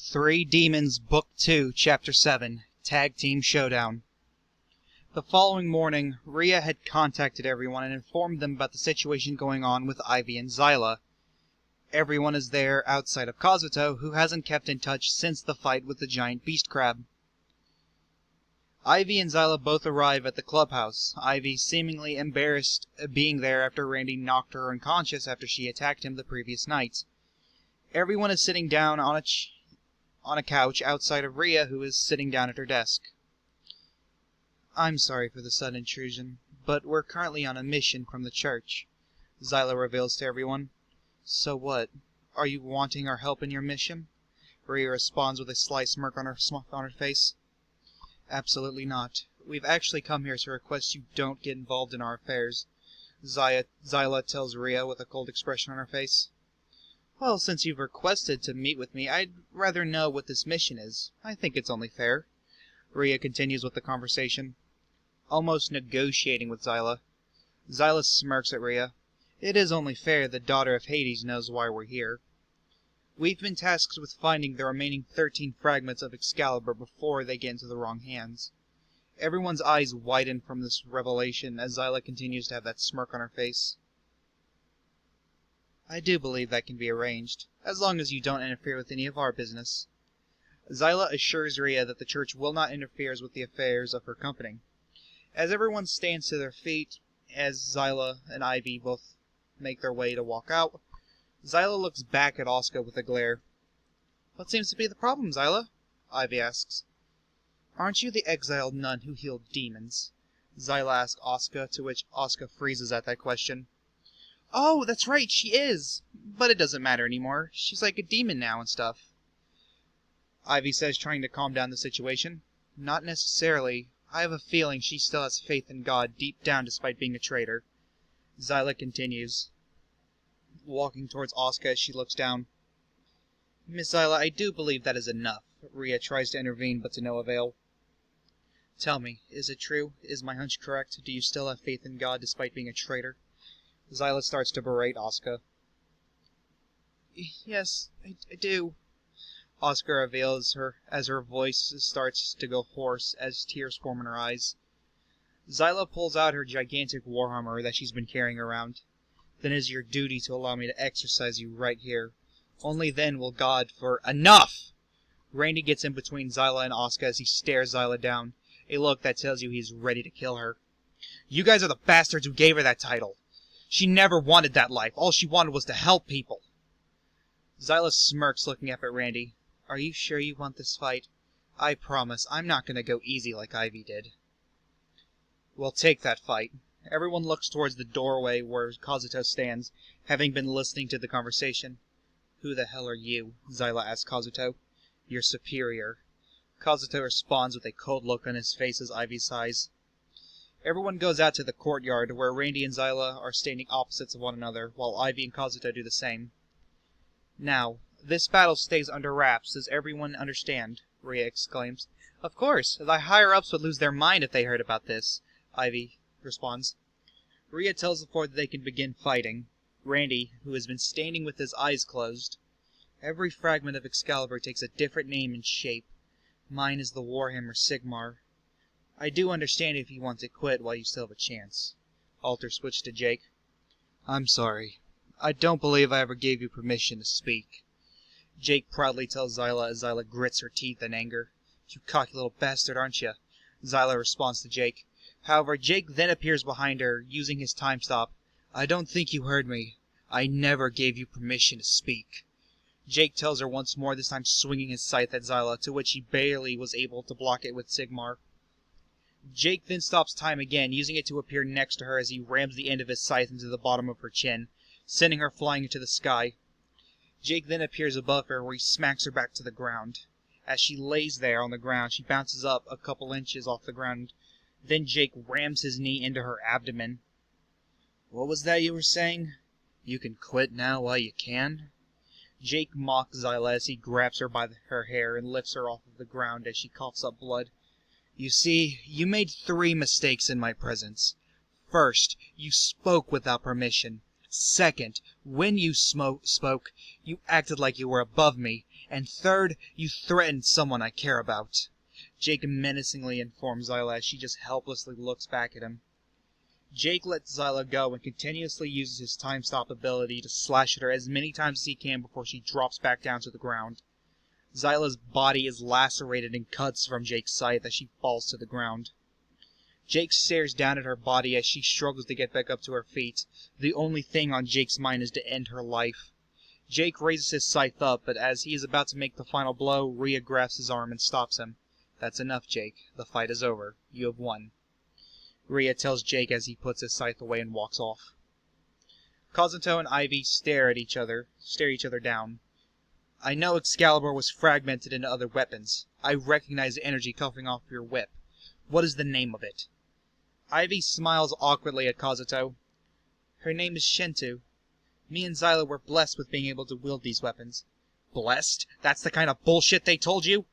Three Demons, Book 2, Chapter 7, Tag Team Showdown. The following morning, Rhea had contacted everyone and informed them about the situation going on with Ivy and Zyla. Everyone is there outside of Kazuto, who hasn't kept in touch since the fight with the giant beast crab. Ivy and Zyla both arrive at the clubhouse, Ivy seemingly embarrassed being there after Randy knocked her unconscious after she attacked him the previous night. Everyone is sitting down on a couch outside of Rhea, who is sitting down at her desk. "I'm sorry for the sudden intrusion, but we're currently on a mission from the church," Zyla reveals to everyone. "So what? Are you wanting our help in your mission?" Rhea responds with a sly smirk on her face. "Absolutely not. We've actually come here to request you don't get involved in our affairs," Zyla tells Rhea with a cold expression on her face. "Well, since you've requested to meet with me, I'd rather know what this mission is. I think it's only fair." Rhea continues with the conversation, almost negotiating with Zyla. Zyla smirks at Rhea. "It is only fair the daughter of Hades knows why we're here. We've been tasked with finding the remaining 13 fragments of Excalibur before they get into the wrong hands." Everyone's eyes widen from this revelation as Zyla continues to have that smirk on her face. "I do believe that can be arranged, as long as you don't interfere with any of our business." Zyla assures Rhea that the church will not interfere with the affairs of her company. As everyone stands to their feet, as Zyla and Ivy both make their way to walk out, Zyla looks back at Asuka with a glare. "What seems to be the problem, Zyla?" Ivy asks. "Aren't you the exiled nun who healed demons?" Zyla asks Asuka, to which Asuka freezes at that question. "Oh, that's right, she is! But it doesn't matter anymore. She's like a demon now and stuff," Ivy says, trying to calm down the situation. "Not necessarily. I have a feeling she still has faith in God deep down despite being a traitor." Zyla continues, walking towards Asuka as she looks down. "Miss Zyla, I do believe that is enough." Rhea tries to intervene, but to no avail. "Tell me, is it true? Is my hunch correct? Do you still have faith in God despite being a traitor?" Zyla starts to berate Asuka. "Yes, I do," Asuka reveals as her voice starts to go hoarse as tears form in her eyes. Zyla pulls out her gigantic warhammer that she's been carrying around. "Then it is your duty to allow me to exorcise you right here. Only then will God for—" "Enough!" Randy gets in between Zyla and Asuka as he stares Zyla down, a look that tells you he's ready to kill her. "You guys are the bastards who gave her that title. She never wanted that life. All she wanted was to help people." Zyla smirks, looking up at Randy. "Are you sure you want this fight? I promise I'm not going to go easy like Ivy did." "Well, take that fight." Everyone looks towards the doorway where Kazuto stands, having been listening to the conversation. "Who the hell are you?" Zyla asks Kazuto. "Your superior." Kazuto responds with a cold look on his face as Ivy sighs. Everyone goes out to the courtyard, where Randy and Zyla are standing opposites of one another, while Ivy and Kazuto do the same. "Now, this battle stays under wraps, does everyone understand?" Rhea exclaims. "Of course! The higher-ups would lose their mind if they heard about this," Ivy responds. Rhea tells the four that they can begin fighting. Randy, who has been standing with his eyes closed. "Every fragment of Excalibur takes a different name and shape. Mine is the Warhammer Sigmar. I do understand if you want to quit while you still have a chance." Alter switched to Jake. "I'm sorry. I don't believe I ever gave you permission to speak," Jake proudly tells Zyla as Zyla grits her teeth in anger. "You cocky little bastard, aren't you?" Zyla responds to Jake. However, Jake then appears behind her, using his time stop. "I don't think you heard me. I never gave you permission to speak." Jake tells her once more, this time swinging his scythe at Zyla, to which he barely was able to block it with Sigmar. Jake then stops time again, using it to appear next to her as he rams the end of his scythe into the bottom of her chin, sending her flying into the sky. Jake then appears above her, where he smacks her back to the ground. As she lays there on the ground, she bounces up a couple inches off the ground. Then Jake rams his knee into her abdomen. "What was that you were saying? You can quit now while you can?" Jake mocks Zyla as he grabs her by her hair and lifts her off of the ground as she coughs up blood. "You see, you made 3 mistakes in my presence. First, you spoke without permission. Second, when you spoke, you acted like you were above me. And third, you threatened someone I care about. Jake menacingly informs Zyla as she just helplessly looks back at him. Jake lets Zyla go and continuously uses his time stop ability to slash at her as many times as he can before she drops back down to the ground. Zyla's body is lacerated in cuts from Jake's scythe as she falls to the ground. Jake stares down at her body as she struggles to get back up to her feet. The only thing on Jake's mind is to end her life. Jake raises his scythe up, but as he is about to make the final blow, Rhea grabs his arm and stops him. That's enough, Jake. The fight is over. You have won. Rhea tells Jake as he puts his scythe away and walks off. Kazuto and Ivy stare each other down. I know Excalibur was fragmented into other weapons. I recognize the energy coming off your whip. What is the name of it? Ivy smiles awkwardly at Kazuto. Her name is Shentu. Me and Zyla were blessed with being able to wield these weapons. Blessed? That's the kind of bullshit they told you?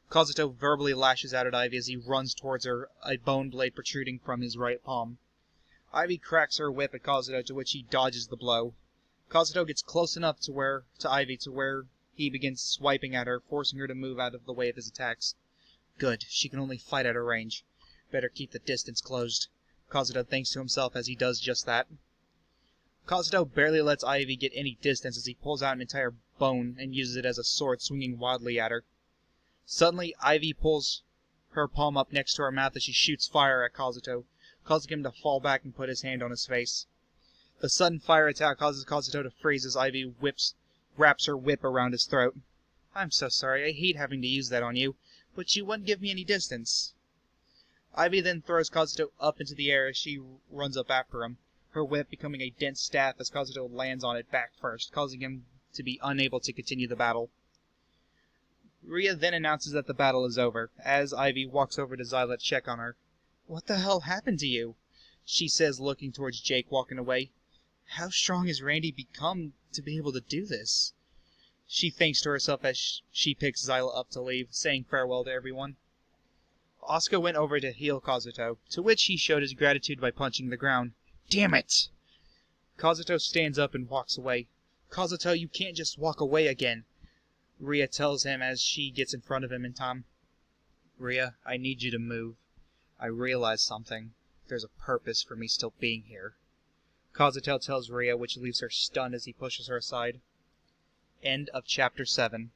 Kazuto verbally lashes out at Ivy as he runs towards her, a bone blade protruding from his right palm. Ivy cracks her whip at Kazuto, to which he dodges the blow. Kazuto gets close enough to Ivy to where he begins swiping at her, forcing her to move out of the way of his attacks. Good, she can only fight at her range. Better keep the distance closed. Kazuto thinks to himself as he does just that. Kazuto barely lets Ivy get any distance as he pulls out an entire bone and uses it as a sword, swinging wildly at her. Suddenly, Ivy pulls her palm up next to her mouth as she shoots fire at Kazuto, causing him to fall back and put his hand on his face. The sudden fire attack causes Kazuto to freeze as Ivy wraps her whip around his throat. I'm so sorry, I hate having to use that on you, but you wouldn't give me any distance. Ivy then throws Kazuto up into the air as she runs up after him, her whip becoming a dense staff as Kazuto lands on it back first, causing him to be unable to continue the battle. Rhea then announces that the battle is over, as Ivy walks over to Zyla to check on her. What the hell happened to you? She says, looking towards Jake walking away. How strong has Randy become to be able to do this? She thinks to herself as she picks Zyla up to leave, saying farewell to everyone. Asuka went over to heal Kazuto, to which he showed his gratitude by punching the ground. Damn it! Kazuto stands up and walks away. Kazuto, you can't just walk away again, Rhea tells him as she gets in front of him in time. Rhea, I need you to move. I realize something. There's a purpose for me still being here. Kazuto tells Rhea, which leaves her stunned as he pushes her aside. End of Chapter 7.